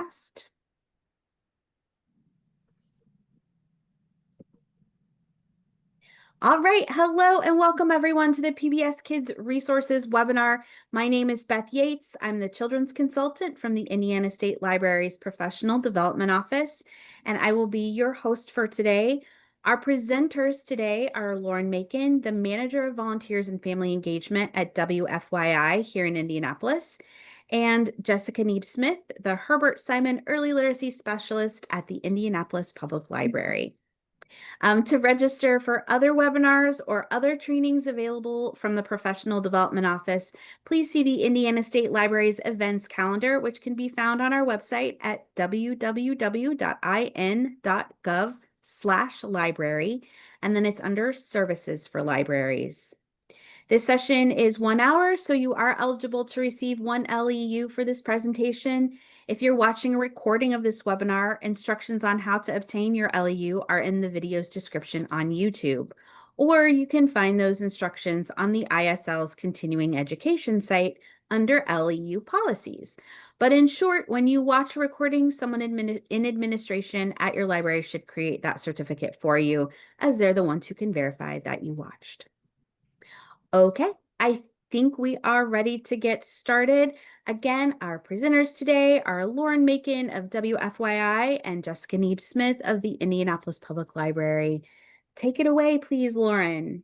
broadcast. All right, hello and welcome everyone to the PBS Kids Resources webinar. My name is Beth Yates. I'm the Children's Consultant from the Indiana State Library's Professional Development Office, and I will be your host for today. Our presenters today are Lauren Makin, the Manager of Volunteers and Family Engagement at WFYI here in Indianapolis, and Jessica Neeb-Smith, the Herbert Simon Early Literacy Specialist at the Indianapolis Public Library. To register for other webinars or other trainings available from the Professional Development Office, please see the Indiana State Library's events calendar, which can be found on our website at www.in.gov/library, and then it's under Services for Libraries. This session is 1 hour, so you are eligible to receive 1 LEU for this presentation. If you're watching a recording of this webinar, instructions on how to obtain your LEU are in the video's description on YouTube, or you can find those instructions on the ISL's continuing education site under LEU policies. But in short, when you watch a recording, someone in administration at your library should create that certificate for you, as they're the ones who can verify that you watched. Okay, I think we are ready to get started. Again, our presenters today are Lauren Makin of WFYI and Jessica Neeb-Smith of the Indianapolis Public Library. Take it away, please, Lauren.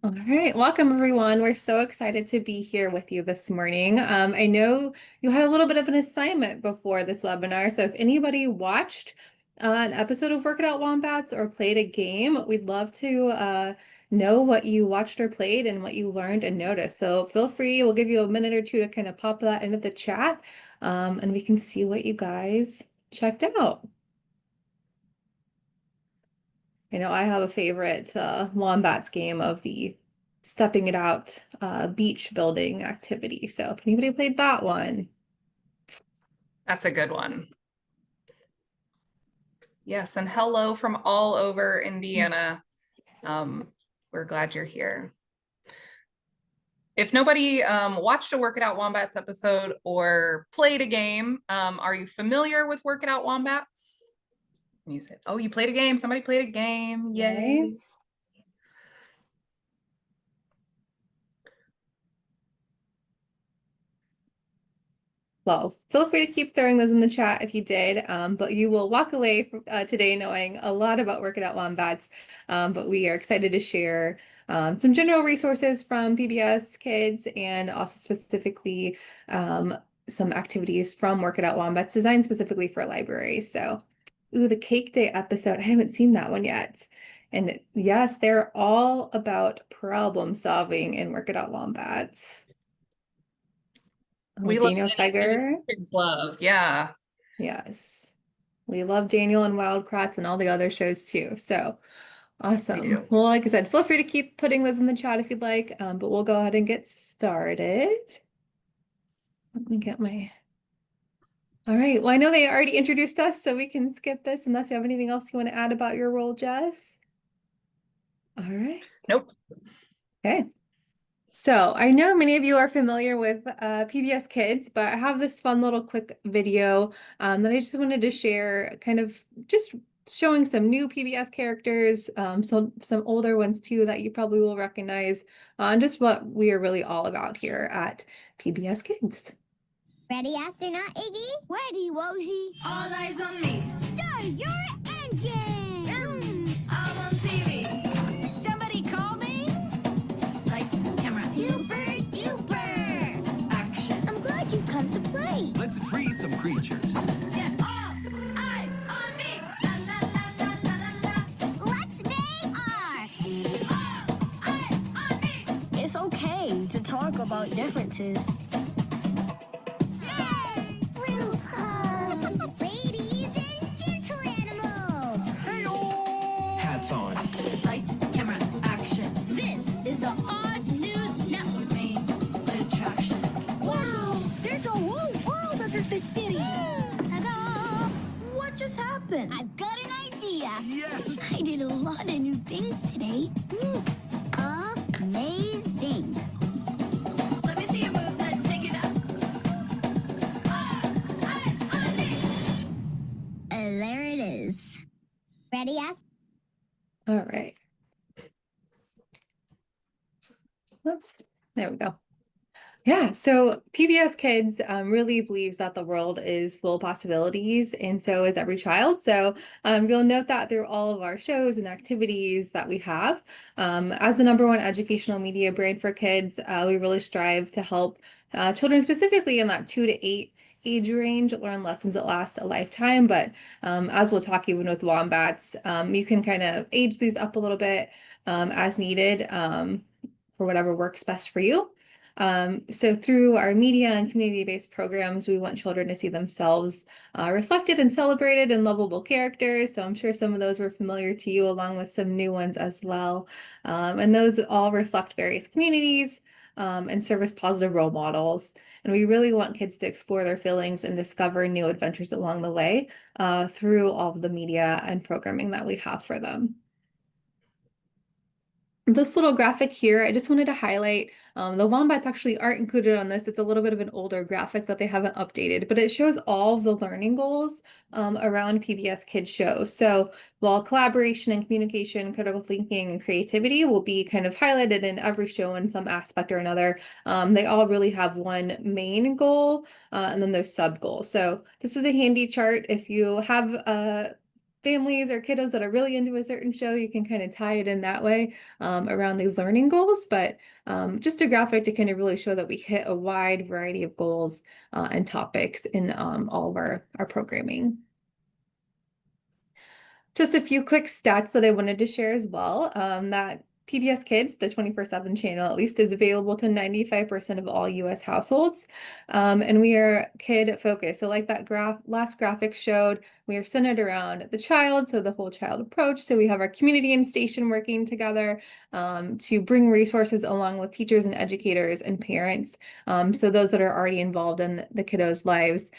All right, welcome everyone. We're so excited to be here with you this morning. I know you had a little bit of an assignment before this webinar, so if anybody watched an episode of Work It Out Wombats or played a game, we'd love to know what you watched or played and what you learned and noticed. So feel free, we'll give you a minute or two to kind of pop that into the chat, and we can see what you guys checked out. I know I have a favorite Wombats game of the Stepping It Out beach building activity. So if anybody played that one. That's a good one. Yes, and hello from all over Indiana. We're glad you're here. If nobody watched a Work It Out Wombats episode or played a game, are you familiar with Work It Out Wombats? You said, oh, you played a game. Somebody played a game. Yay. Nice. Well, feel free to keep throwing those in the chat if you did, but you will walk away today knowing a lot about Work It Out Wombats, but we are excited to share some general resources from PBS Kids and also specifically some activities from Work It Out Wombats designed specifically for libraries. So, ooh, the Cake Day episode, I haven't seen that one yet. And yes, they're all about problem solving in Work It Out Wombats. We Daniel love Tiger. Kids love, yeah. Yes. We love Daniel and Wild Kratts and all the other shows too. So awesome. Well, like I said, feel free to keep putting those in the chat if you'd like, but we'll go ahead and get started. Let me get my... All right. Well, I know they already introduced us, so we can skip this unless you have anything else you want to add about your role, Jess. All right. Nope. Okay. So I know many of you are familiar with PBS Kids, but I have this fun little quick video that I just wanted to share, kind of just showing some new PBS characters, some older ones too that you probably will recognize, on just what we are really all about here at PBS Kids. Ready, astronaut Iggy? Ready, Wozy. All eyes on me. Start your engine! I'm on TV. Somebody call me? Lights, camera, Super duper! action. I'm glad you've come to play. Let's free some creatures. Get all eyes on me. La la la la la la la. Let's make art! All eyes on me. It's okay to talk about differences. Ladies and gentle animals! Hats on. Lights, camera, action. This is the Odd News Network. Main attraction. Wow! There's a whole world under the city! Ta-da! What just happened? I've got an idea! Yes! I did a lot of new things today. Amazing! Let me see your move. Let's shake it up. All eyes on me. Ready, ask? All right. Oops, there we go. Yeah, so PBS Kids really believes that the world is full of possibilities, and so is every child. So you'll note that through all of our shows and activities that we have. As the #1 educational media brand for kids, we really strive to help children specifically in that 2 to 8 age range learn lessons that last a lifetime. But as we'll talk even with wombats, you can kind of age these up a little bit as needed for whatever works best for you. So through our media and community-based programs, we want children to see themselves reflected and celebrated in lovable characters. So I'm sure some of those were familiar to you, along with some new ones as well. And those all reflect various communities and serve as positive role models. And we really want kids to explore their feelings and discover new adventures along the way through all of the media and programming that we have for them. This little graphic here, I just wanted to highlight, the wombats actually aren't included on this. It's a little bit of an older graphic that they haven't updated, but it shows all of the learning goals around PBS Kids shows. So while collaboration and communication, critical thinking, and creativity will be kind of highlighted in every show in some aspect or another, they all really have one main goal and then there's sub goals. So this is a handy chart. If you have families or kiddos that are really into a certain show, you can kind of tie it in that way around these learning goals, but just a graphic to kind of really show that we hit a wide variety of goals and topics in all of our programming. Just a few quick stats that I wanted to share as well, that PBS Kids, the 24/7 channel at least, is available to 95% of all US households. And we are kid focused. So like that last graphic showed, we are centered around the child, so the whole child approach. So we have our community and station working together to bring resources along with teachers and educators and parents. So those that are already involved in the kiddos' lives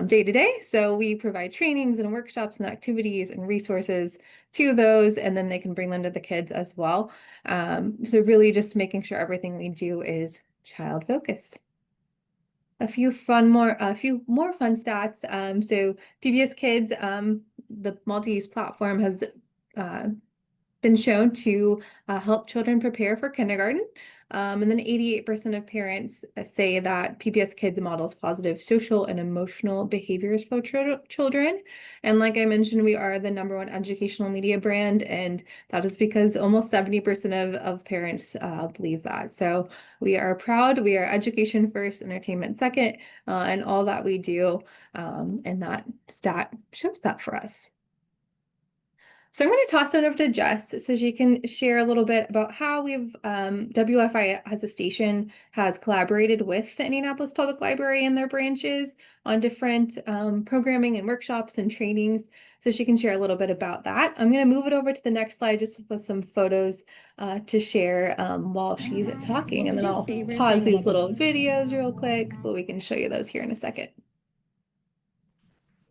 day to day. So we provide trainings and workshops and activities and resources to those, and then they can bring them to the kids as well. So really just making sure everything we do is child focused. A few more fun stats. So PBS Kids, the multi-use platform has been shown to help children prepare for kindergarten. And then 88% of parents say that PBS Kids models positive social and emotional behaviors for children. And like I mentioned, we are the #1 educational media brand, and that is because almost 70% of parents believe that. So we are proud. We are education first, entertainment second, and all that we do. And that stat shows that for us. So I'm going to toss it over to Jess so she can share a little bit about how we've, WFI as a station has collaborated with the Indianapolis Public Library and their branches on different programming and workshops and trainings. So she can share a little bit about that. I'm going to move it over to the next slide just with some photos to share while she's talking. And then I'll pause these little videos real quick, but we can show you those here in a second.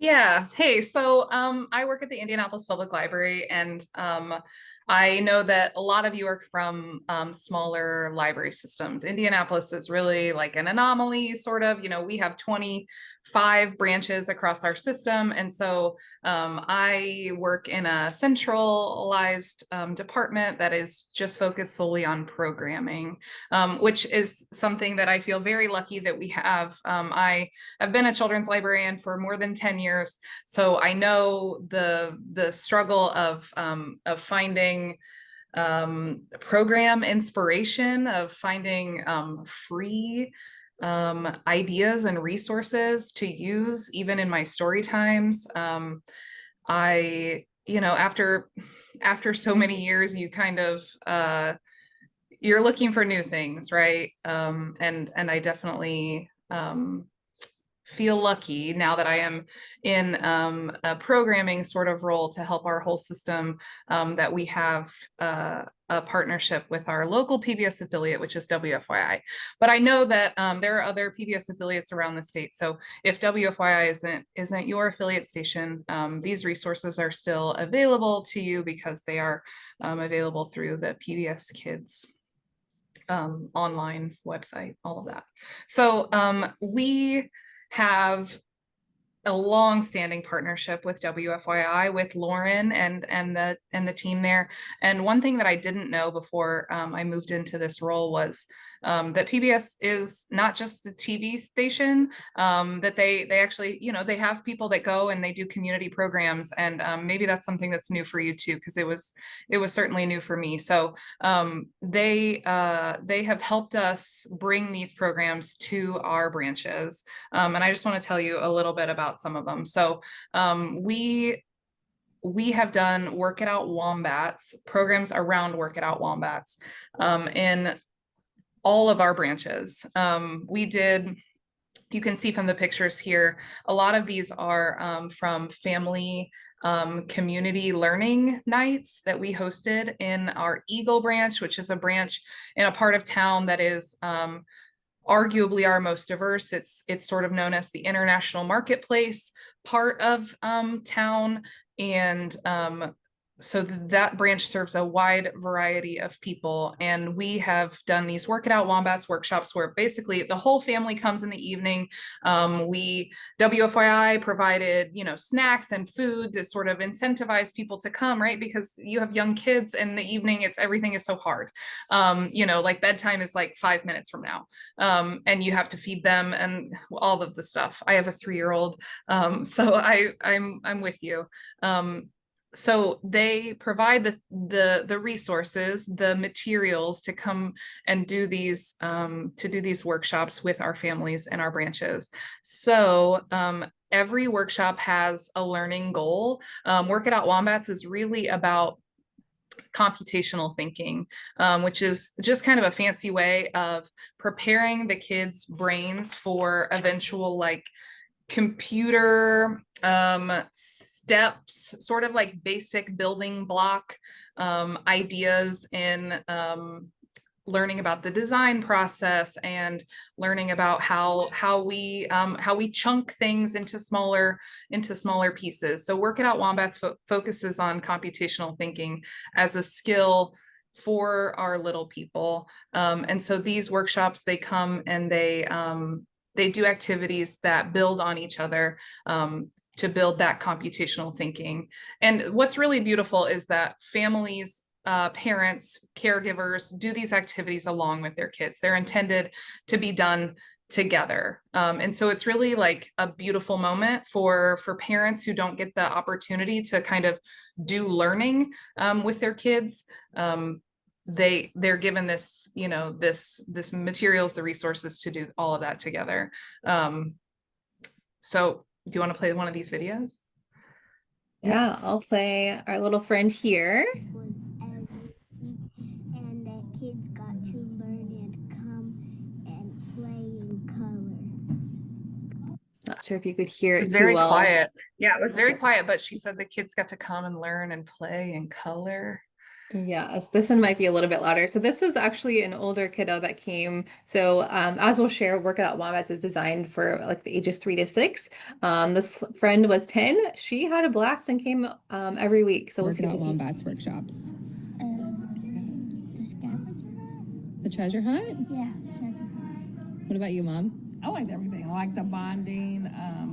Yeah. Hey, so I work at the Indianapolis Public Library, and I know that a lot of you are from smaller library systems. Indianapolis is really like an anomaly, sort of. You know, we have 25 branches across our system, and so I work in a centralized department that is just focused solely on programming, which is something that I feel very lucky that we have. I've been a children's librarian for more than 10 years, so I know the struggle of finding program inspiration, of finding free ideas and resources to use even in my story times. You know, after so many years, you kind of you're looking for new things, right? And I definitely feel lucky now that I am in a programming sort of role to help our whole system, that we have a partnership with our local PBS affiliate, which is WFYI. But I know that there are other PBS affiliates around the state. So if WFYI isn't your affiliate station, these resources are still available to you because they are available through the PBS Kids online website, all of that. So we have a long-standing partnership with WFYI, with Lauren and the team there. And one thing that I didn't know before I moved into this role was that PBS is not just a TV station, that they actually, you know, they have people that go and they do community programs, and maybe that's something that's new for you too, because it was certainly new for me. So they have helped us bring these programs to our branches, and I just want to tell you a little bit about some of them. So we have done Work It Out Wombats, programs around Work It Out Wombats, in all of our branches. We did, you can see from the pictures here, a lot of these are from family community learning nights that we hosted in our Eagle branch, which is a branch in a part of town that is arguably our most diverse. It's sort of known as the international marketplace part of town. And so that branch serves a wide variety of people. And we have done these Work It Out Wombats workshops where basically the whole family comes in the evening. WFYI provided, you know, snacks and food to sort of incentivize people to come, right? Because you have young kids in the evening, everything is so hard. You know, like bedtime is like 5 minutes from now. And you have to feed them and all of the stuff. I have a 3-year-old. So I'm with you. So they provide the resources, the materials to come and do these workshops with our families and our branches. So every workshop has a learning goal. Work It Out Wombats is really about computational thinking, which is just kind of a fancy way of preparing the kids' brains for eventual like computer steps, sort of like basic building block ideas in learning about the design process and learning about how we chunk things into smaller pieces. So Work It Out Wombats focuses on computational thinking as a skill for our little people. And so these workshops, they come and they do activities that build on each other to build that computational thinking. And what's really beautiful is that families, parents, caregivers do these activities along with their kids. They're intended to be done together. And so it's really like a beautiful moment for parents who don't get the opportunity to kind of do learning with their kids. They're given this, you know, this materials, the resources to do all of that together. So do you want to play one of these videos? Yeah, I'll play our little friend here. Was everything, and that kids got to learn and come and play in color. Not sure if you could hear It it was too very well. quiet. Yeah, it was very quiet, but she said the kids got to come and learn and play in color. Yes, this one might be a little bit louder. So this was actually an older kiddo that came. So as we'll share, Work It Out Wombats is designed for like the ages 3 to 6. This friend was 10. She had a blast and came every week. So we'll Work see It Out if you- Wombats workshops. The scavenger? The treasure hunt? Yeah, treasure hunt. What about you, Mom? I liked everything. I liked the bonding,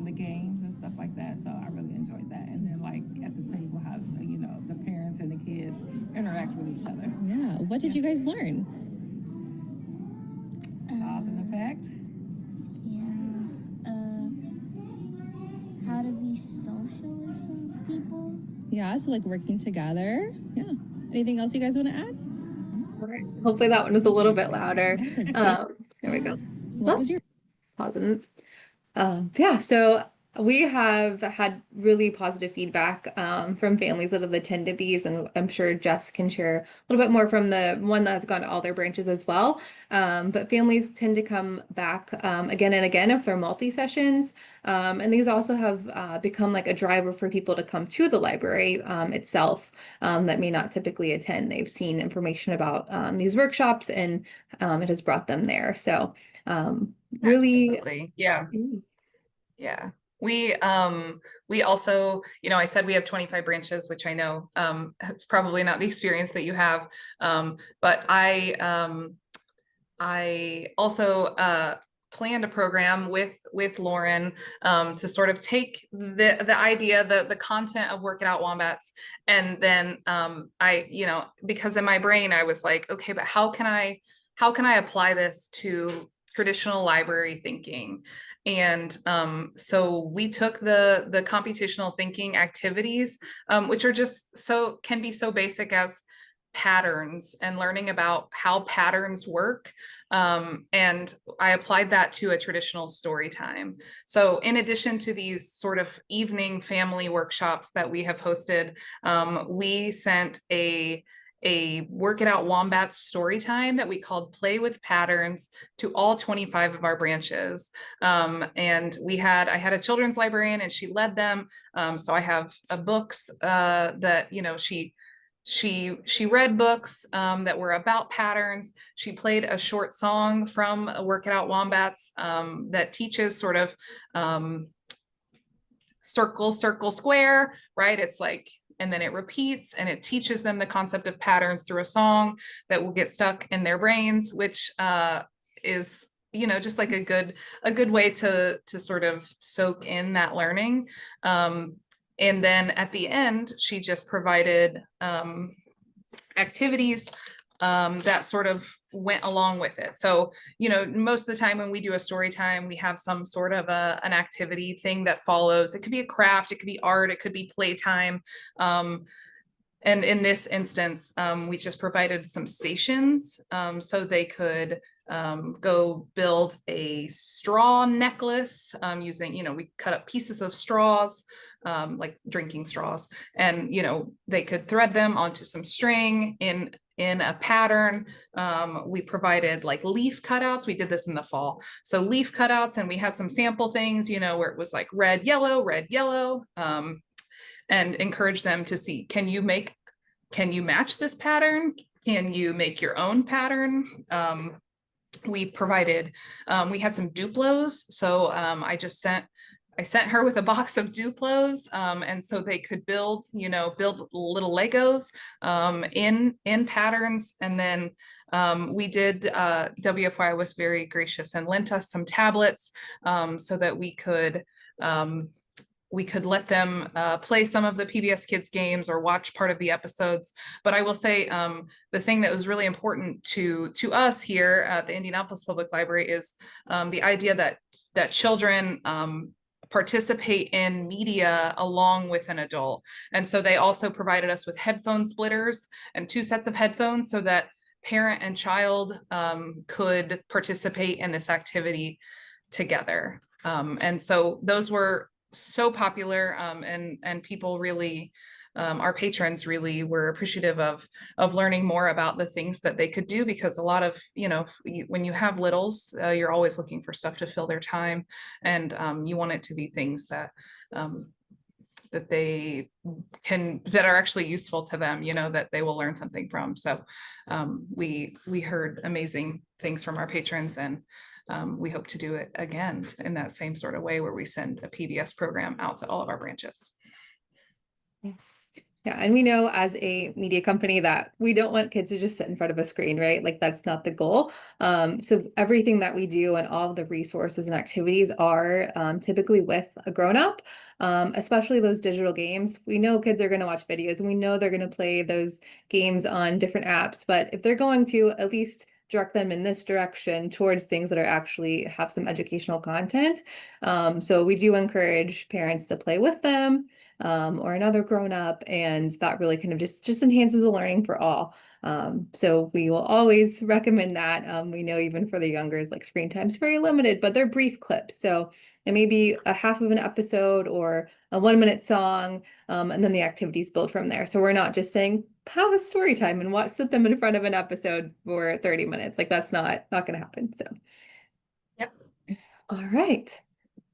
the games and stuff like that. So I really enjoyed that. And then like at the table, how, you know, the parents and the kids interact with each other. Yeah. What did you guys learn? Cause and effect. Yeah. How to be social with some people. Yeah, so like working together. Yeah. Anything else you guys want to add? Hopefully that one was a little bit louder. There we go. What was your Pausing. Yeah, so we have had really positive feedback from families that have attended these, and I'm sure Jess can share a little bit more from the one that has gone to all their branches as well. But families tend to come back again and again if they're multi-sessions. And these also have become like a driver for people to come to the library itself that may not typically attend. They've seen information about these workshops and it has brought them there. So really, Absolutely. Yeah. Yeah. We also, you know, I said we have 25 branches, which I know it's probably not the experience that you have. But I also planned a program with Lauren to sort of take the idea, the content of Work It Out Wombats, and then I, because in my brain I was like, okay, but how can I apply this to traditional library thinking? And so we took the computational thinking activities, which are just can be so basic as patterns and learning about how patterns work. And I applied that to a traditional story time. So in addition to these sort of evening family workshops that we have hosted, we sent a Work It Out Wombats story time that we called Play with Patterns to all 25 of our branches. And I had a children's librarian and she led them. So I have books that, she read books that were about patterns. She played a short song from Work It Out Wombats that teaches sort of circle, circle, square, right? It's like, and then it repeats and it teaches them the concept of patterns through a song that will get stuck in their brains, which is, just like a good way to sort of soak in that learning. And then at the end, she just provided activities that sort of went along with it. So, most of the time when we do a story time, we have some sort of an activity thing that follows. It could be a craft, it could be art, it could be playtime. And in this instance, we just provided some stations so they could go build a straw necklace using, we cut up pieces of straws, like drinking straws, and, they could thread them onto some string in a pattern. We provided like leaf cutouts. We did this in the fall. So leaf cutouts, and we had some sample things, where it was like red, yellow, and encourage them to see, can you match this pattern? Can you make your own pattern? We provided, we had some Duplos. So I sent her with a box of Duplos, and so they could build little Legos in patterns. And then we did, WFYI was very gracious and lent us some tablets so that we could let them play some of the PBS Kids games or watch part of the episodes. But I will say the thing that was really important to us here at the Indianapolis Public Library is the idea that children participate in media along with an adult. And so they also provided us with headphone splitters and 2 sets of headphones so that parent and child could participate in this activity together. And so those were so popular, and people really, our patrons really were appreciative of learning more about the things that they could do, because a lot of, when you have littles, you're always looking for stuff to fill their time, and you want it to be things that that are actually useful to them, that they will learn something from. So we heard amazing things from our patrons, and we hope to do it again in that same sort of way, where we send a PBS program out to all of our branches. Yeah, and we know as a media company that we don't want kids to just sit in front of a screen, right? Like that's not the goal. So everything that we do and all of the resources and activities are typically with a grown-up, especially those digital games. We know kids are going to watch videos, and we know they're going to play those games on different apps, but if they're going to at least direct them in this direction towards things that are actually have some educational content. So we do encourage parents to play with them or another grown up, and that really kind of just enhances the learning for all. So we will always recommend that. We know even for the youngers, like screen time is very limited, but they're brief clips. So it may be a half of an episode or a 1-minute song, and then the activities build from there. So we're not just saying, have a story time and sit them in front of an episode for 30 minutes. Like that's not going to happen. So, yep. All right.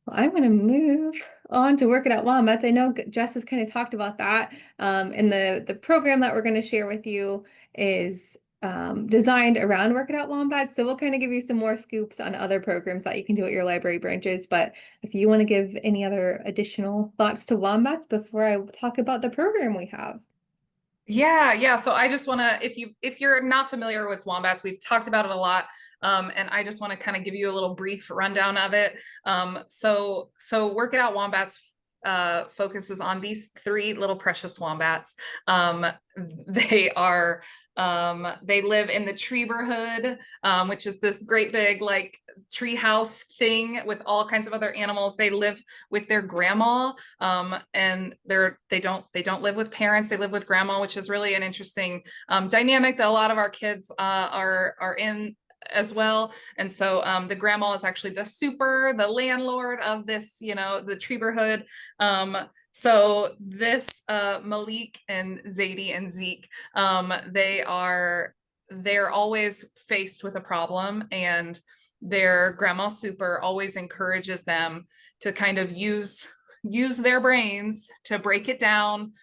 Well, I'm going to move on to Work It Out Wombats. I know Jess has kind of talked about that. And the program that we're going to share with you is designed around Work It Out Wombats. So we'll kind of give you some more scoops on other programs that you can do at your library branches. But if you want to give any other additional thoughts to Wombats before I talk about the program we have. Yeah. So I just want to, if you're not familiar with wombats, we've talked about it a lot, and I just want to kind of give you a little brief rundown of it. So Work It Out Wombats focuses on these three little precious wombats. They are they live in the Treeberhood, which is this great big like tree house thing with all kinds of other animals. They live with their grandma, and they don't live with parents. They live with grandma, which is really an interesting dynamic that a lot of our kids are in as well. And so the grandma is actually the landlord of this, the Treeberhood. So this Malik and Zadie and Zeke, they're always faced with a problem, and their grandma super always encourages them to kind of use their brains to break it down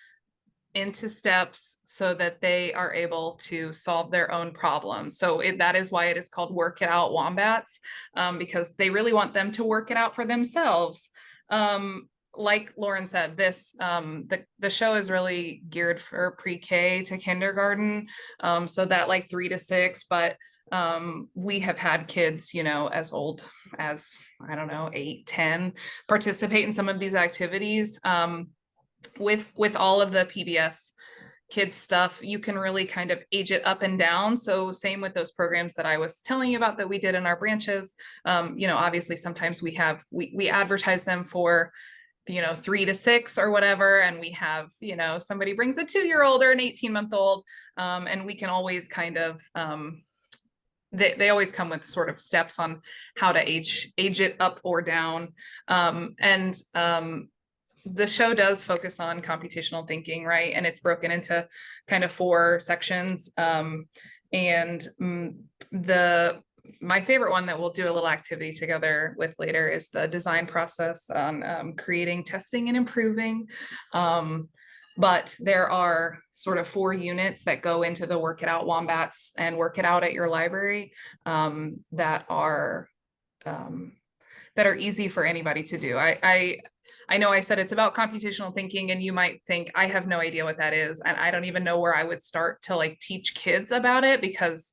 into steps so that they are able to solve their own problems. So that is why it is called Work It Out Wombats, because they really want them to work it out for themselves. Like Lauren said, the show is really geared for pre-K to kindergarten, so that like 3 to 6, but we have had kids, as old as, I don't know, 8, 10 participate in some of these activities. With all of the PBS Kids stuff, you can really kind of age it up and down. So same with those programs that I was telling you about that we did in our branches. Obviously sometimes we advertise them for 3 to 6 or whatever, and we have somebody brings a 2-year-old or an 18-month-old, and we can always kind of they always come with sort of steps on how to age it up or down. The show does focus on computational thinking, right? And it's broken into kind of 4 sections. My favorite one that we'll do a little activity together with later is the design process on creating, testing, and improving. But there are sort of 4 units that go into the Work It Out Wombats and Work It Out at your library, that are easy for anybody to do. I know I said it's about computational thinking, and you might think I have no idea what that is, and I don't even know where I would start to like teach kids about it, because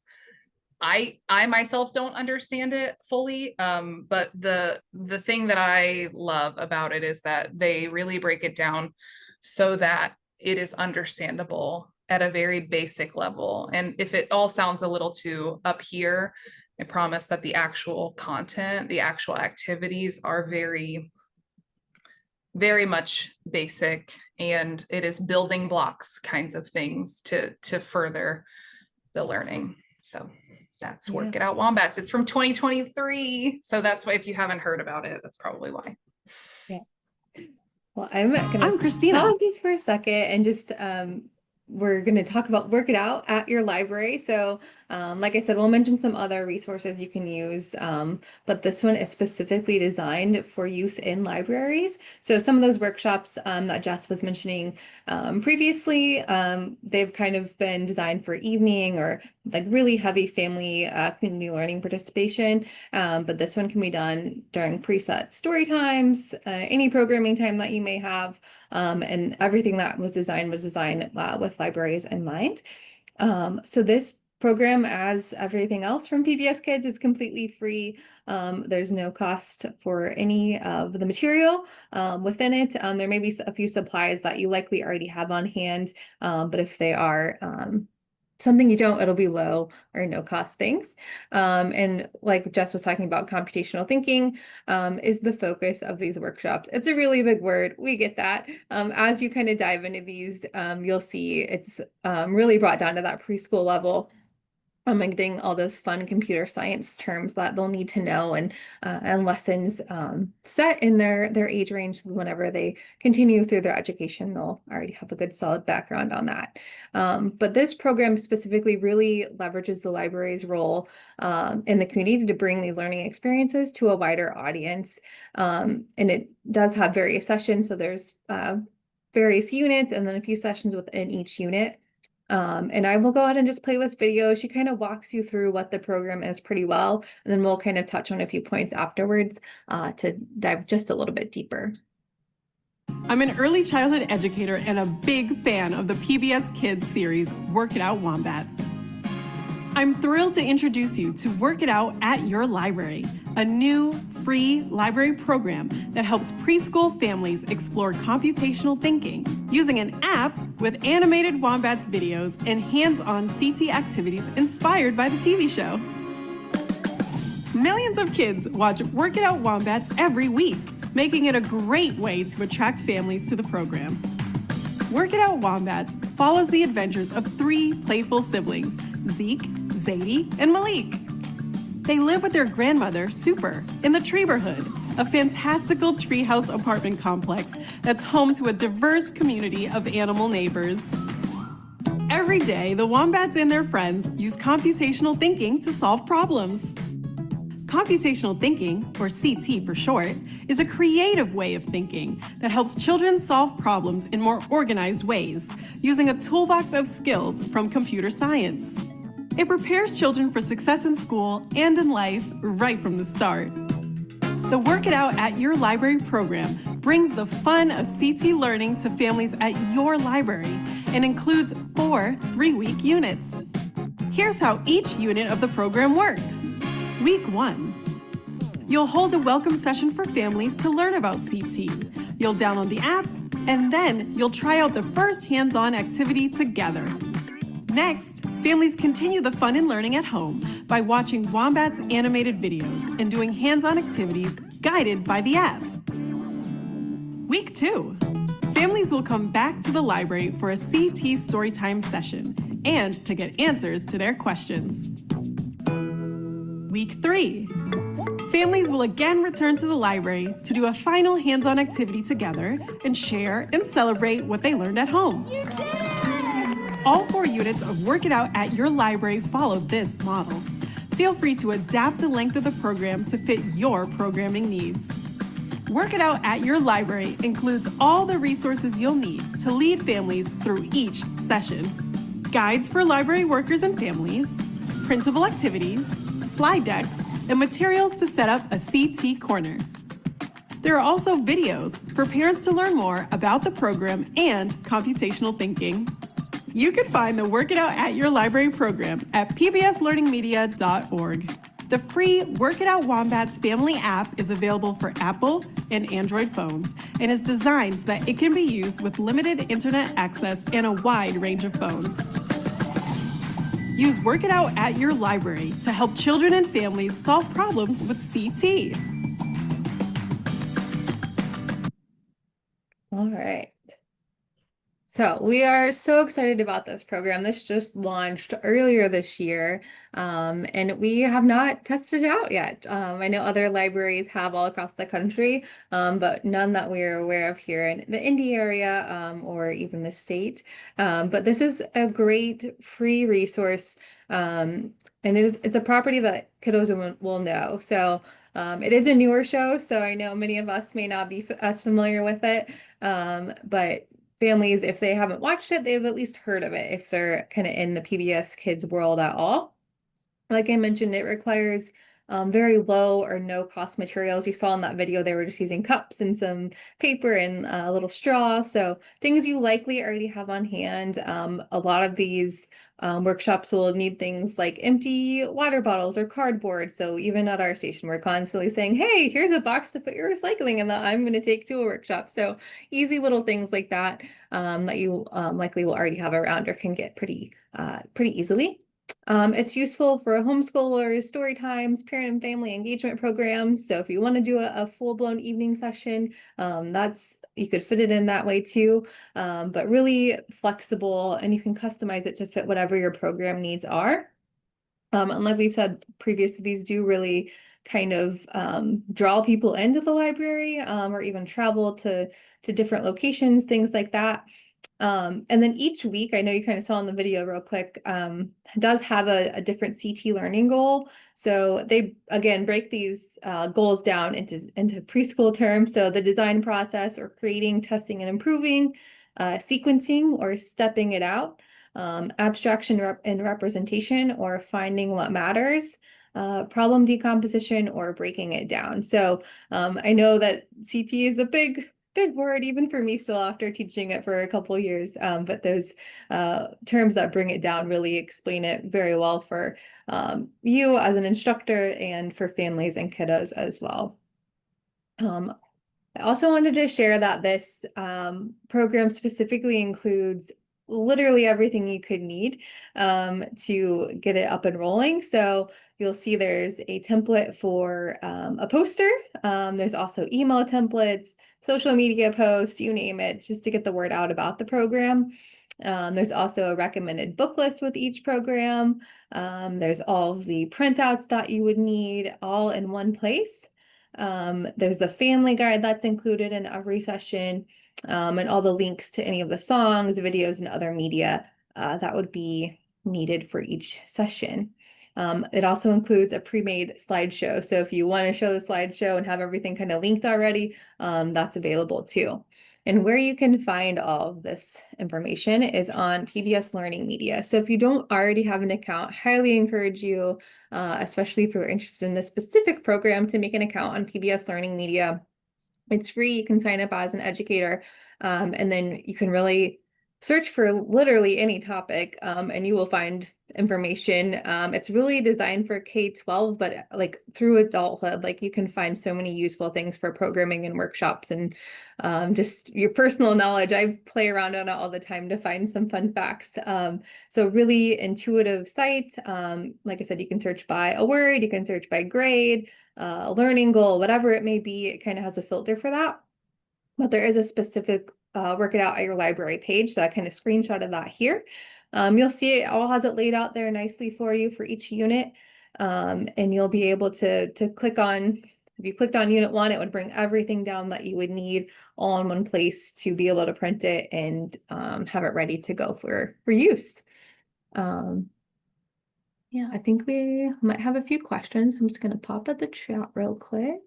I myself don't understand it fully. But the thing that I love about it is that they really break it down so that it is understandable at a very basic level. And if it all sounds a little too up here, I promise that the actual content, the actual activities are very, very much basic, and it is building blocks kinds of things to further the learning. So that's Work It Out Wombats. It's from 2023. So that's why, if you haven't heard about it, that's probably why. Yeah. Well, I'm Christina. Pause this for a second and just we're going to talk about Work It Out at your library. So like I said, we'll mention some other resources you can use, but this one is specifically designed for use in libraries. So some of those workshops that Jess was mentioning previously, they've kind of been designed for evening or like really heavy family community learning participation. But this one can be done during preset story times, any programming time that you may have. And everything that was designed with libraries in mind. So this program, as everything else from PBS Kids, is completely free. There's no cost for any of the material within it. There may be a few supplies that you likely already have on hand, but if they are something you don't, it'll be low or no cost things. And like Jess was talking about, computational thinking is the focus of these workshops. It's a really big word. We get that. As you kind of dive into these, you'll see it's really brought down to that preschool level. And getting all those fun computer science terms that they'll need to know, and lessons set in their age range. Whenever they continue through their education, they'll already have a good solid background on that. But this program specifically really leverages the library's role in the community to bring these learning experiences to a wider audience. And it does have various sessions. So there's various units and then a few sessions within each unit. And I will go ahead and just play this video. She kind of walks you through what the program is pretty well, and then we'll kind of touch on a few points afterwards to dive just a little bit deeper. I'm an early childhood educator and a big fan of the PBS Kids series, Work It Out Wombats. I'm thrilled to introduce you to Work It Out at Your Library, a new free library program that helps preschool families explore computational thinking using an app with animated Wombats videos and hands-on CT activities inspired by the TV show. Millions of kids watch Work It Out Wombats every week, making it a great way to attract families to the program. Work It Out Wombats follows the adventures of 3 playful siblings, Zeke, Zadie, and Malik. They live with their grandmother, Super, in the Treeborhood, a fantastical treehouse apartment complex that's home to a diverse community of animal neighbors. Every day, the Wombats and their friends use computational thinking to solve problems. Computational thinking, or CT for short, is a creative way of thinking that helps children solve problems in more organized ways, using a toolbox of skills from computer science. It prepares children for success in school and in life right from the start. The Work It Out at Your Library program brings the fun of CT learning to families at your library and includes 4 3-week units. Here's how each unit of the program works. Week 1. You'll hold a welcome session for families to learn about CT. You'll download the app, and then you'll try out the first hands-on activity together. Next, families continue the fun and learning at home by watching Wombats animated videos and doing hands-on activities guided by the app. Week 2. Families will come back to the library for a CT Storytime session and to get answers to their questions. Week 3. Families will again return to the library to do a final hands-on activity together and share and celebrate what they learned at home. You did it! All 4 units of Work It Out at Your Library follow this model. Feel free to adapt the length of the program to fit your programming needs. Work It Out at Your Library includes all the resources you'll need to lead families through each session. Guides for library workers and families, printable activities, slide decks, and materials to set up a CT corner. There are also videos for parents to learn more about the program and computational thinking. You can find the Work It Out at Your Library program at pbslearningmedia.org. The free Work It Out Wombats family app is available for Apple and Android phones and is designed so that it can be used with limited internet access and a wide range of phones. Use Work It Out at Your Library to help children and families solve problems with CT. All right. So we are so excited about this program. This just launched earlier this year, and we have not tested it out yet. I know other libraries have all across the country, but none that we are aware of here in the Indy area or even the state. But this is a great free resource, and it's a property that kiddos will know. So it is a newer show, so I know many of us may not be as familiar with it, but families, if they haven't watched it, they've at least heard of it if they're kind of in the PBS Kids world at all. Like I mentioned, it requires very low or no cost materials. You saw in that video, they were just using cups and some paper and a little straw. So things you likely already have on hand. A lot of these workshops will need things like empty water bottles or cardboard. So even at our station, we're constantly saying, hey, here's a box to put your recycling in that I'm going to take to a workshop. So easy little things like that that you likely will already have around or can get pretty easily. It's useful for homeschoolers, story times, parent and family engagement programs. So if you want to do a full-blown evening session, you could fit it in that way too, but really flexible, and you can customize it to fit whatever your program needs are. And like we've said previously, these do really kind of draw people into the library or even travel to different locations, things like that. And then each week, I know you kind of saw in the video real quick, does have a different CT learning goal. So they, again, break these goals down into preschool terms. So the design process, or creating, testing, and improving, sequencing or stepping it out, abstraction and representation, or finding what matters, problem decomposition, or breaking it down. So I know that CT is a big big word even for me still after teaching it for a couple of years. But those terms that bring it down really explain it very well for you as an instructor and for families and kiddos as well. I also wanted to share that this program specifically includes literally everything you could need to get it up and rolling. So you'll see there's a template for a poster. There's also email templates, social media posts, you name it, just to get the word out about the program. There's also a recommended book list with each program. There's all of the printouts that you would need all in one place. There's the family guide that's included in every session, and all the links to any of the songs, videos, and other media that would be needed for each session. It also includes a pre-made slideshow. So if you want to show the slideshow and have everything kind of linked already, that's available too. And where you can find all of this information is on PBS Learning Media. So if you don't already have an account, highly encourage you, especially if you're interested in this specific program, to make an account on PBS Learning Media. It's free. You can sign up as an educator, and then you can really search for literally any topic, and you will find information. It's really designed for K-12, but like through adulthood, like you can find so many useful things for programming and workshops and just your personal knowledge. I play around on it all the time to find some fun facts. So really intuitive site. Like I said, you can search by a word, you can search by grade, a learning goal, whatever it may be. It kind of has a filter for that. But there is a specific work it out at your library page. So I kind of screenshotted that here. You'll see it all has it laid out there nicely for you for each unit. And you'll be able to click on, if you clicked on unit 1, it would bring everything down that you would need all in one place to be able to print it and have it ready to go for use. Yeah, I think we might have a few questions. I'm just going to pop at the chat real quick.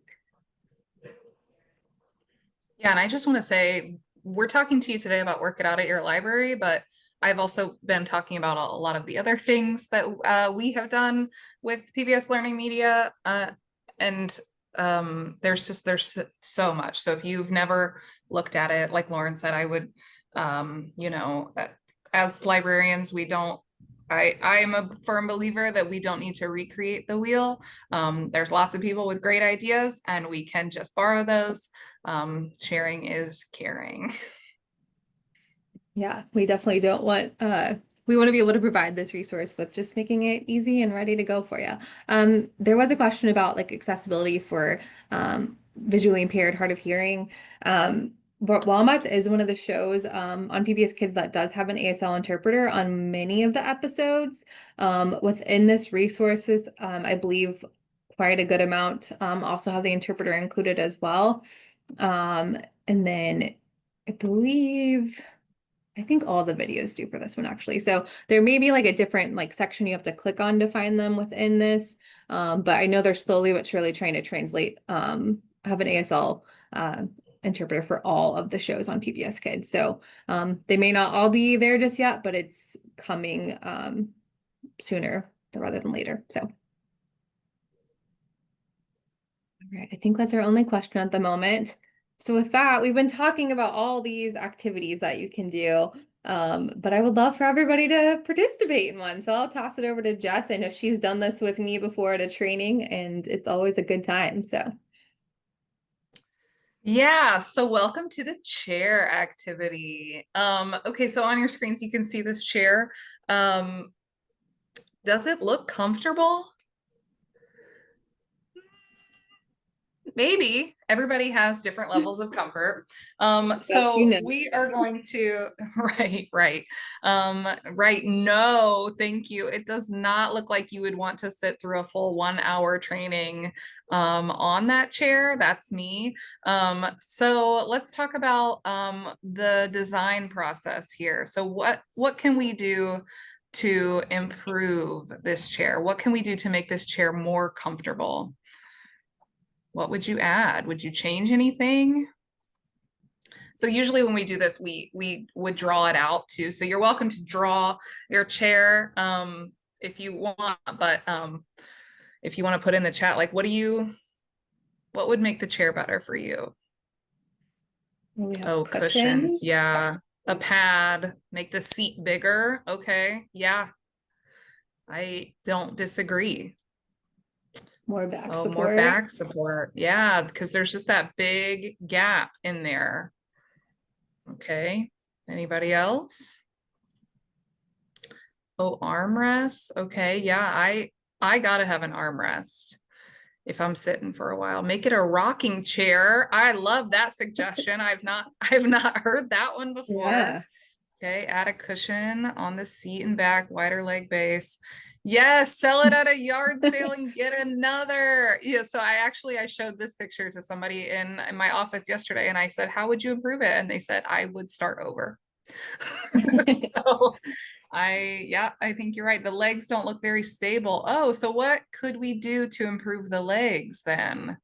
Yeah, and I just want to say, we're talking to you today about Work It Out at your library, but I've also been talking about a lot of the other things that we have done with PBS Learning Media, and there's so much. So if you've never looked at it, like Lauren said, I would, you know, as librarians, we don't. I am a firm believer that we don't need to recreate the wheel. There's lots of people with great ideas, and we can just borrow those. Sharing is caring. Yeah, we definitely don't want, we want to be able to provide this resource with just making it easy and ready to go for you. There was a question about like accessibility for visually impaired, hard of hearing. But Wombats is one of the shows on PBS Kids that does have an ASL interpreter on many of the episodes. Within this resources, I believe quite a good amount also have the interpreter included as well. And then I think all the videos do for this one actually. So there may be like a different like section you have to click on to find them within this. But I know they're slowly but surely trying to translate, have an ASL interpreter for all of the shows on PBS Kids. So they may not all be there just yet, but it's coming sooner rather than later. So. All right, I think that's our only question at the moment. So with that, we've been talking about all these activities that you can do, but I would love for everybody to participate in one. So I'll toss it over to Jess. I know she's done this with me before at a training, and it's always a good time. So. Yeah, so welcome to the chair activity. Okay, so on your screens, you can see this chair. Does it look comfortable? Maybe. Everybody has different levels of comfort. So we are going to, right. No, thank you. It does not look like you would want to sit through a full 1-hour training on that chair. That's me. So let's talk about the design process here. So what can we do to improve this chair? What can we do to make this chair more comfortable? What would you add? Would you change anything? So usually when we do this, we would draw it out too. So you're welcome to draw your chair if you want, but if you want to put in the chat, like what would make the chair better for you? We have Oh, cushions. cushions. Yeah. A pad, make the seat bigger. Okay. Yeah. I don't disagree. More back Oh, more support. back support. Yeah, because there's just that big gap in there. Okay. Anybody else? Oh, armrests. Okay. Yeah, I gotta have an armrest if I'm sitting for a while. Make it a rocking chair. I love that suggestion. I've not heard that one before. Yeah. Okay, add a cushion on the seat and back, wider leg base. Yes, sell it at a yard sale and get another. Yeah, so I showed this picture to somebody in my office yesterday and I said, how would you improve it? And they said, I would start over. So I think you're right. The legs don't look very stable. Oh, so what could we do to improve the legs then?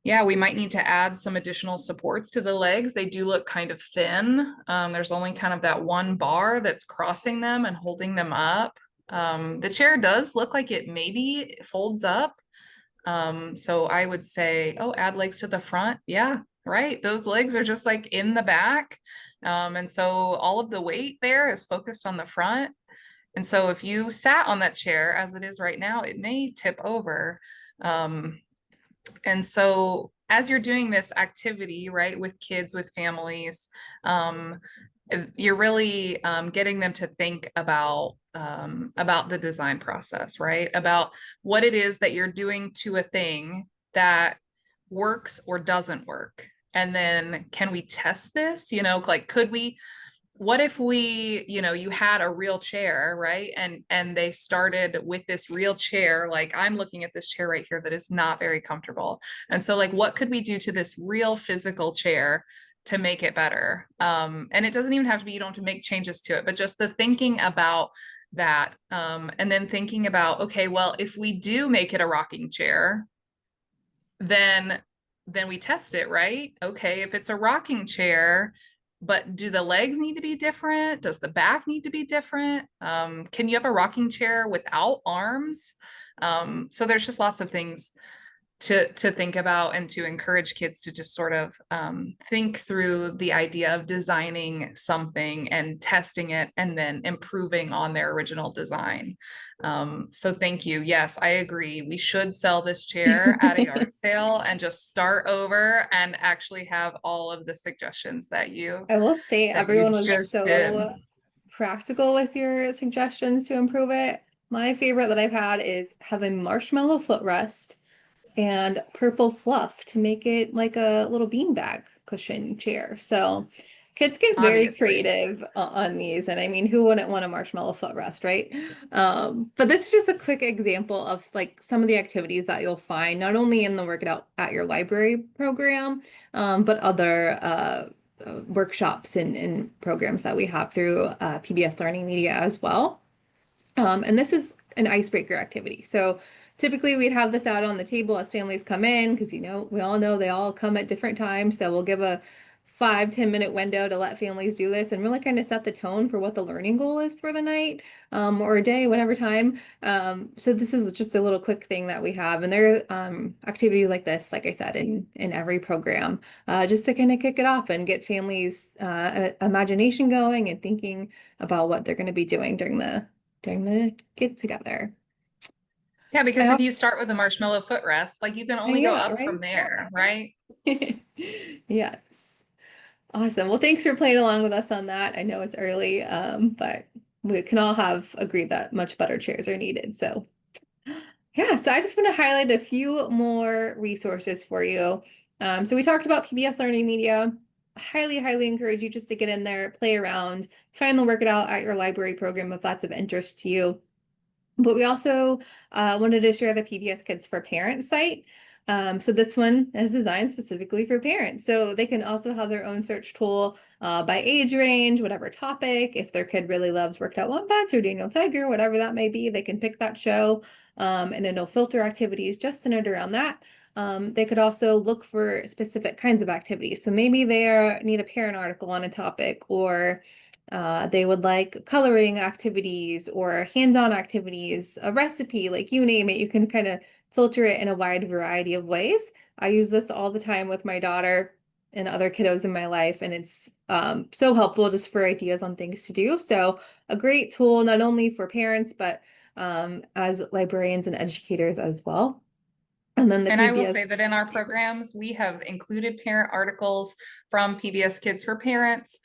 Yeah, we might need to add some additional supports to the legs. They do look kind of thin. There's only kind of that one bar that's crossing them and holding them up. The chair does look like it maybe folds up. So I would say, oh, add legs to the front. Yeah, right. Those legs are just like in the back. And so all of the weight there is focused on the front. And so if you sat on that chair as it is right now, it may tip over. And so as you're doing this activity, right, with kids, with families, you're really getting them to think about the design process, right? About what it is that you're doing to a thing that works or doesn't work. And then can we test this? You know, like, what if we, you had a real chair, right? And they started with this real chair, like I'm looking at this chair right here that is not very comfortable. And so like, what could we do to this real physical chair to make it better? And it doesn't even have to be, you don't have to make changes to it, but just the thinking about that. And then thinking about, okay, well, if we do make it a rocking chair, then we test it, right? Okay, if it's a rocking chair, but do the legs need to be different? Does the back need to be different? Can you have a rocking chair without arms? So there's just lots of things to think about and to encourage kids to just sort of think through the idea of designing something and testing it and then improving on their original design. So thank you. Yes, I agree. We should sell this chair at a yard sale and just start over and actually have all of the suggestions that you I will say that you everyone was just so did. practical with your suggestions to improve it. My favorite that I've had is have a marshmallow footrest and purple fluff to make it like a little beanbag cushion chair. So kids get very Obviously. creative on these. And I mean, who wouldn't want a marshmallow footrest, right? But this is just a quick example of like some of the activities that you'll find, not only in the Work It Out at Your Library program, but other workshops and programs that we have through PBS Learning Media as well. And this is an icebreaker activity. So typically we'd have this out on the table as families come in because, we all know they all come at different times. So we'll give a 5-10 minute window to let families do this and really kind of set the tone for what the learning goal is for the night or a day, whatever time. So this is just a little quick thing that we have. And there are activities like this, like I said, in every program, just to kind of kick it off and get families' imagination going and thinking about what they're going to be doing during the get together. Yeah, because if you start with a marshmallow footrest, like you can only go up from there, right? Yes. Awesome. Well, thanks for playing along with us on that. I know it's early, but we can all have agreed that much better chairs are needed. So yeah, so I just want to highlight a few more resources for you. So we talked about PBS Learning Media. Highly, highly encourage you just to get in there, play around, find the Work It Out at Your Library program if that's of interest to you. But we also wanted to share the PBS Kids for Parents site. So this one is designed specifically for parents. So they can also have their own search tool by age range, whatever topic. If their kid really loves Worked Out Wombats or Daniel Tiger, whatever that may be, they can pick that show and it'll filter activities just centered around that. They could also look for specific kinds of activities. So maybe they need a parent article on a topic, or they would like coloring activities or hands-on activities, a recipe, like you name it. You can kind of filter it in a wide variety of ways. I use this all the time with my daughter and other kiddos in my life, and it's so helpful just for ideas on things to do. So a great tool, not only for parents, but as librarians and educators as well. And then the And I will say PBS. that in our programs, we have included parent articles from PBS Kids for Parents,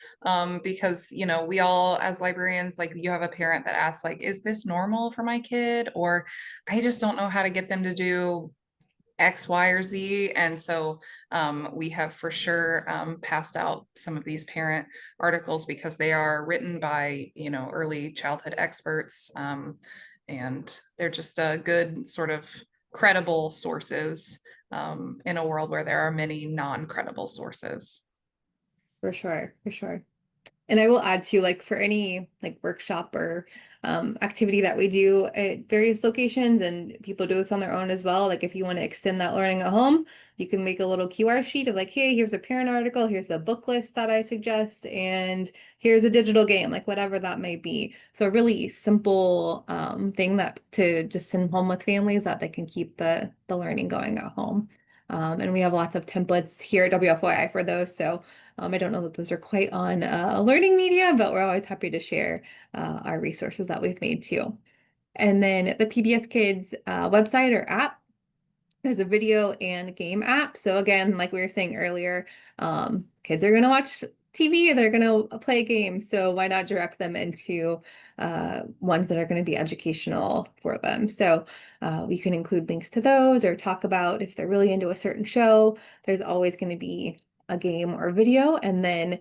because, you know, we all, as librarians, like you have a parent that asks, like, is this normal for my kid? Or I just don't know how to get them to do X, Y, or Z. And so we have for sure passed out some of these parent articles because they are written by, you know, early childhood experts. And they're just a good sort of credible sources in a world where there are many non-credible sources. For sure, for sure. And I will add to, like, for any like workshop or activity that we do at various locations, and people do this on their own as well. Like if you want to extend that learning at home, you can make a little QR sheet of like, hey, here's a parent article, here's a book list that I suggest, and here's a digital game, like whatever that may be. So a really simple thing that to just send home with families that they can keep the learning going at home. And we have lots of templates here at WFYI for those. So I don't know that those are quite on learning media, but we're always happy to share our resources that we've made too. And then the PBS Kids website or app, there's a video and game app. So again, like we were saying earlier, kids are going to watch TV, they're going to play games. So why not direct them into ones that are going to be educational for them? So we can include links to those or talk about if they're really into a certain show, there's always going to be a game or video. And then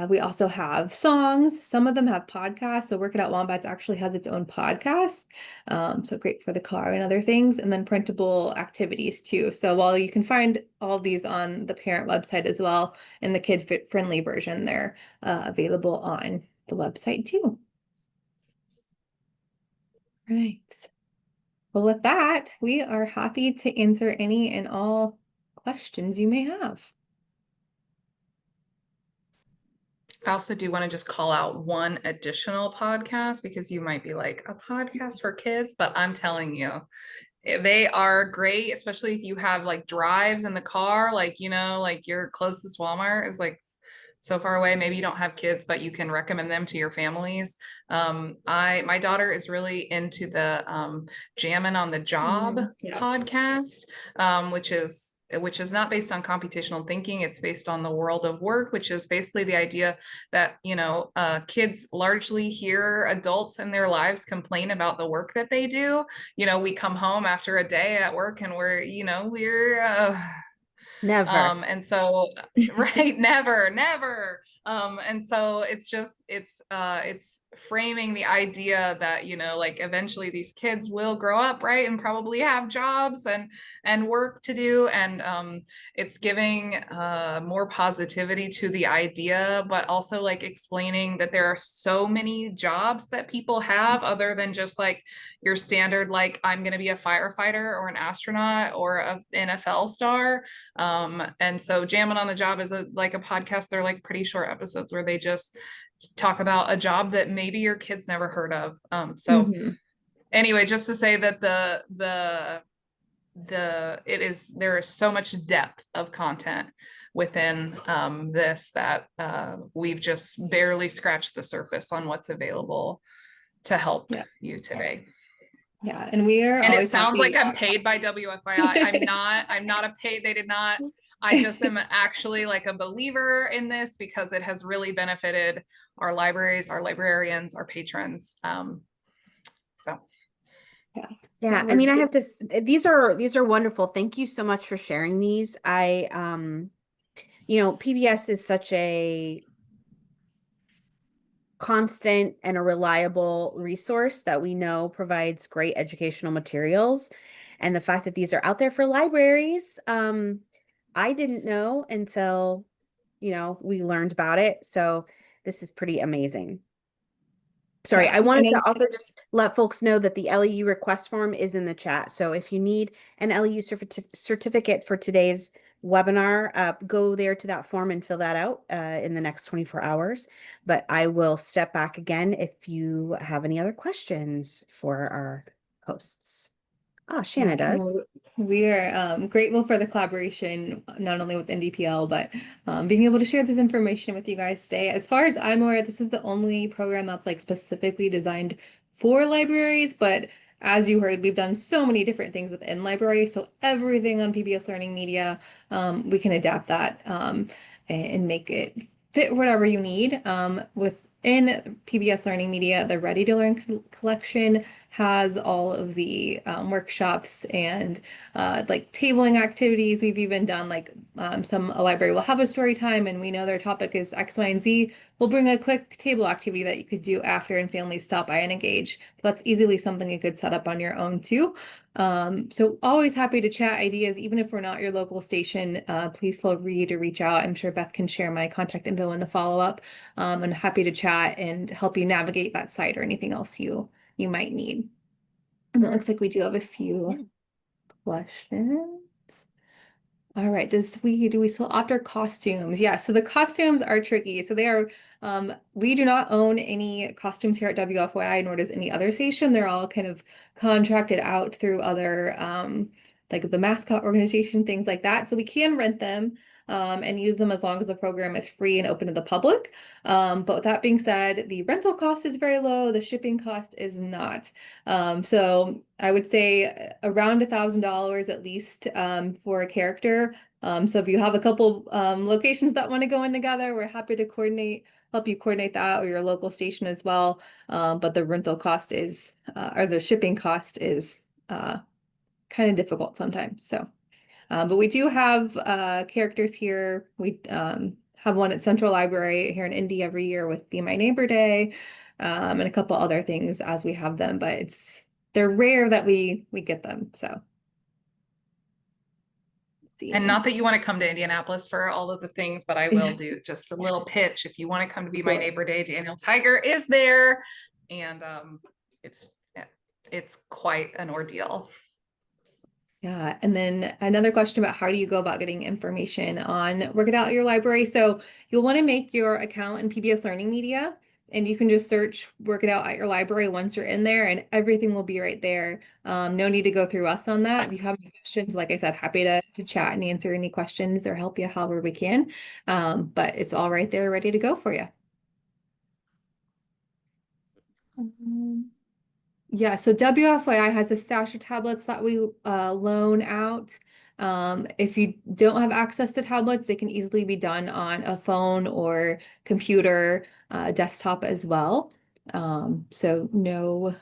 we also have songs. Some of them have podcasts. So Work It Out Wombats actually has its own podcast. So great for the car and other things. And then printable activities too. So while you can find all of these on the parent website as well, in the kid-friendly version, they're available on the website too. Right. Well, with that, we are happy to answer any and all questions you may have. I also do want to just call out one additional podcast because you might be like, a podcast for kids, but I'm telling you, they are great, especially if you have like drives in the car, like, you know, like your closest Walmart is like so far away. Maybe you don't have kids, but you can recommend them to your families. My daughter is really into the Jammin' on the Job podcast, which is not based on computational thinking. It's based on the world of work, which is basically the idea that, you know, kids largely hear adults in their lives complain about the work that they do. You know, we come home after a day at work and we're Never. And so, right, never. And so it's framing the idea that, you know, like eventually these kids will grow up, right, and probably have jobs and work to do. And it's giving more positivity to the idea, but also like explaining that there are so many jobs that people have other than just like your standard, like I'm going to be a firefighter or an astronaut or an NFL star. And so Jammin' on the Job is a podcast. They're like pretty short episodes where they just talk about a job that maybe your kids never heard of. Anyway, just to say that there is so much depth of content within this that we've just barely scratched the surface on what's available to help you today. Yeah, and we are. And it sounds like I'm paid by WFYI. I'm not a paid. They did not. I just am actually like a believer in this because it has really benefited our libraries, our librarians, our patrons. So. Yeah. I mean, I have to. These are wonderful. Thank you so much for sharing these. You know, PBS is such a constant and a reliable resource that we know provides great educational materials. And the fact that these are out there for libraries, I didn't know until, you know, we learned about it. So this is pretty amazing. Sorry, I wanted to also just let folks know that the LEU request form is in the chat. So if you need an LEU certificate for today's webinar, go there to that form and fill that out in the next 24 hours. But I will step back again if you have any other questions for our hosts. Oh, Shanna Yeah, does. we are grateful for the collaboration, not only with NDPL, but being able to share this information with you guys today. As far as I'm aware, this is the only program that's like specifically designed for libraries, but as you heard, we've done so many different things within libraries. So everything on PBS Learning Media, we can adapt that and make it fit whatever you need. Within PBS Learning Media, the Ready to Learn collection has all of the workshops and like tabling activities. We've even done like a library will have a story time and we know their topic is X, Y, and Z. We'll bring a quick table activity that you could do after and families stop by and engage. That's easily something you could set up on your own too. So always happy to chat ideas, even if we're not your local station, please feel free to reach out. I'm sure Beth can share my contact info in the follow-up. And happy to chat and help you navigate that site or anything else you might need. And it looks like we do have a few questions. All right, do we still opt our costumes? Yeah, so the costumes are tricky. So they are, we do not own any costumes here at WFYI, nor does any other station. They're all kind of contracted out through other, like the mascot organization, things like that. So we can rent them and use them as long as the program is free and open to the public. But with that being said, the rental cost is very low, the shipping cost is not. So I would say around $1,000 at least for a character. So if you have a couple locations that want to go in together, we're happy to help you coordinate that, or your local station as well. But the rental cost is, or the shipping cost is kind of difficult sometimes. So, but we do have characters here. We have one at Central Library here in Indy every year with Be My Neighbor Day, and a couple other things as we have them, but they're rare that we get them. So, let's see. And not that you want to come to Indianapolis for all of the things, but I will do just a little pitch. If you want to come to Be My Neighbor Day, Daniel Tiger is there, and it's quite an ordeal. Yeah, and then another question about how do you go about getting information on Work It Out at your library. So you'll want to make your account in PBS Learning Media, and you can just search Work It Out at your library once you're in there, and everything will be right there. No need to go through us on that. If you have any questions, like I said, happy to chat and answer any questions or help you however we can. But it's all right there ready to go for you. Yeah, so WFYI has a stash of tablets that we loan out. If you don't have access to tablets, they can easily be done on a phone or computer, desktop as well. So no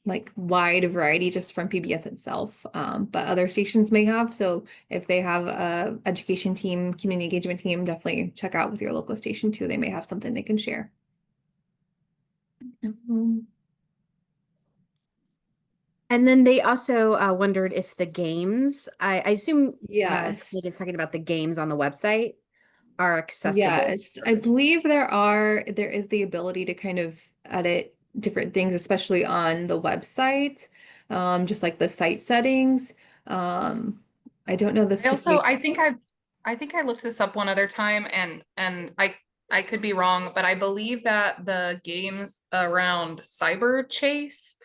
like wide variety just from PBS itself, but other stations may have. So if they have a education team, community engagement team, definitely check out with your local station too. They may have something they can share. And then they also wondered if the games, I assume Yes. Megan's talking about the games on the website are accessible. Yes, I believe there is the ability to kind of edit different things, especially on the website, just like the site settings. I don't know the specific. I think I looked this up one other time, and I could be wrong, but I believe that the games around Cyber Chase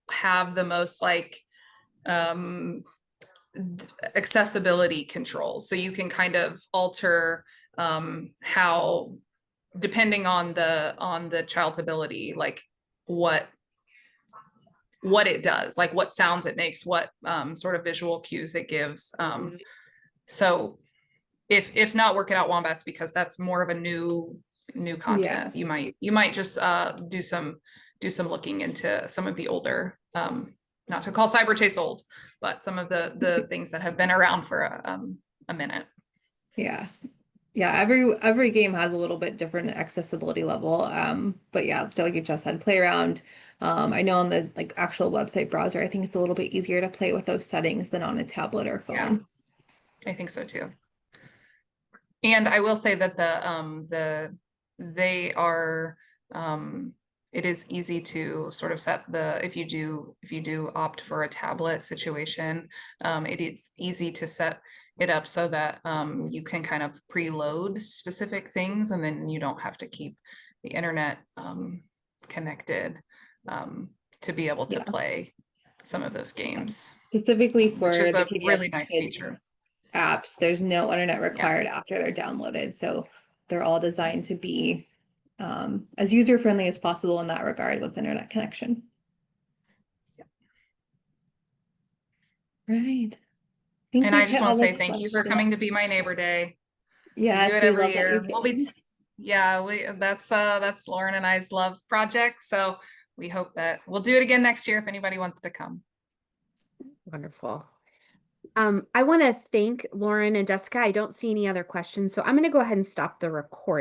have the most like accessibility controls. So you can kind of alter how, depending on the child's ability, like what it does, like what sounds it makes, what sort of visual cues it gives. So if not Work It Out Wombats, because that's more of a new content, Yeah. you might just do some looking into some of the older, not to call Cyber Chase old, but some of the things that have been around for a minute. Yeah. Every game has a little bit different accessibility level. But yeah, like you just said, play around. I know on the like actual website browser, I think it's a little bit easier to play with those settings than on a tablet or phone. Yeah, I think so too. And I will say that it is easy to sort of set if you do opt for a tablet situation, it is easy to set it up so that you can kind of preload specific things, and then you don't have to keep the internet connected to be able to play some of those games, Specifically for which is the a PBS really nice Kids feature. apps, there's no internet required after they're downloaded. So they're all designed to be as user-friendly as possible in that regard with internet connection. Right. And I just want to say thank you for coming to Be My Neighbor Day. Yes, we do it we every love that year. you We'll be came. that's Lauren and I's love project. So we hope that we'll do it again next year if anybody wants to come. Wonderful. I want to thank Lauren and Jessica. I don't see any other questions, so I'm going to go ahead and stop the recording.